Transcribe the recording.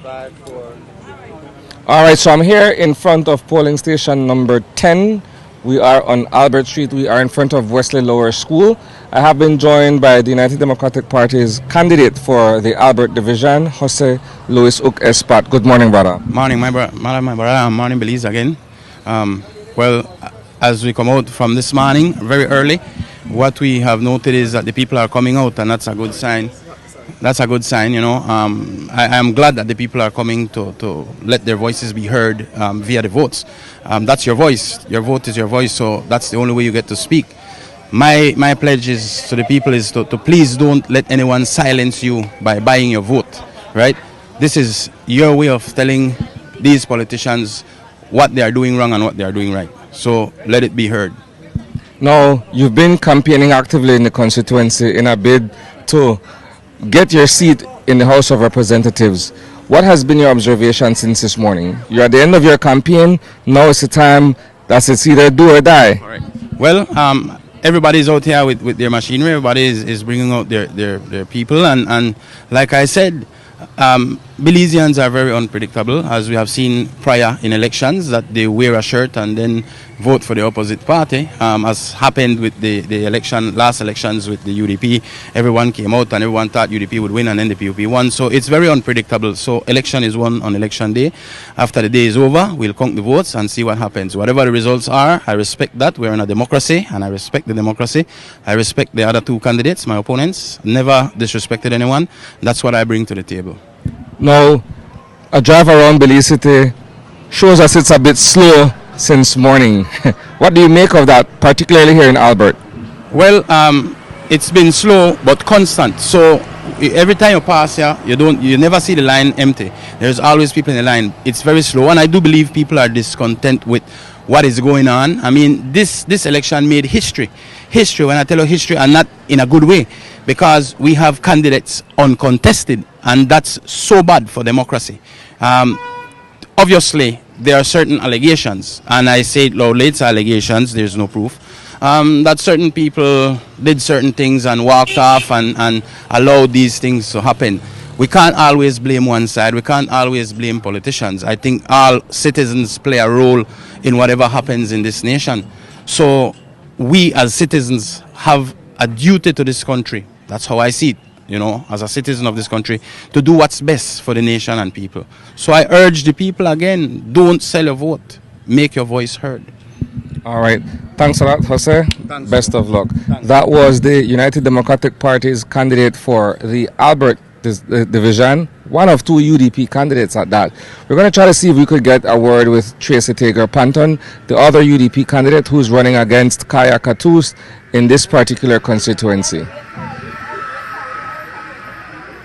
All right, so I'm here in front of polling station number 10. We are on Albert Street. We are in front of Wesley Lower School. I have been joined by the United Democratic Party's candidate for the Albert Division, Jose Luis Uk Espat. Good morning, brother. Morning, my brother. Morning, Belize again. Well, as we come out from this morning, very early, what we have noted is that the people are coming out, and that's a good sign. That's a good sign, you know. I am glad that the people are coming to let their voices be heard via the votes. That's your voice. Your vote is your voice, so that's the only way you get to speak. My pledge is to the people is to please don't let anyone silence you by buying your vote, right? This is your way of telling these politicians what they are doing wrong and what they are doing right. So let it be heard. Now, you've been campaigning actively in the constituency in a bid to get your seat in the House of Representatives. What has been your observation since this morning? You're at the end of your campaign. Now it's the time that it's either do or die. All right. Well, everybody's out here with their machinery. Everybody is bringing out their people. And like I said, Belizeans are very unpredictable, as we have seen prior in elections, that they wear a shirt and then vote for the opposite party, as happened with the last elections with the UDP. Everyone came out and everyone thought UDP would win, and then the PUP won. So it's very unpredictable. So election is won on election day. After the day is over, we'll count the votes and see what happens. Whatever the results are, I respect that. We're in a democracy, and I respect the democracy. I respect the other two candidates, my opponents. Never disrespected anyone. That's what I bring to the table. Now, a drive around Belize City shows us it's a bit slow since morning. What do you make of that, particularly here in Albert? Well, it's been slow but constant. So every time you pass here, you never see the line empty. There's always people in the line. It's very slow, and I do believe people are discontent with what is going on. I mean, this election made history. History, when I tell you history, and not in a good way, because we have candidates uncontested, and that's so bad for democracy. Obviously, there are certain allegations, and I say it loudly, it's allegations, there's no proof, that certain people did certain things and walked off and allowed these things to happen. We can't always blame one side. We can't always blame politicians. I think all citizens play a role in whatever happens in this nation. So we as citizens have a duty to this country. That's how I see it, you know, as a citizen of this country, to do what's best for the nation and people. So I urge the people again, don't sell your vote. Make your voice heard. All right. Thanks a lot, Jose. Thanks. Best of luck. Thanks. That was the United Democratic Party's candidate for the Albert Division, one of two UDP candidates at that. We're going to try to see if we could get a word with Tracy Tager-Panton, the other UDP candidate who's running against Kaya Katus in this particular constituency.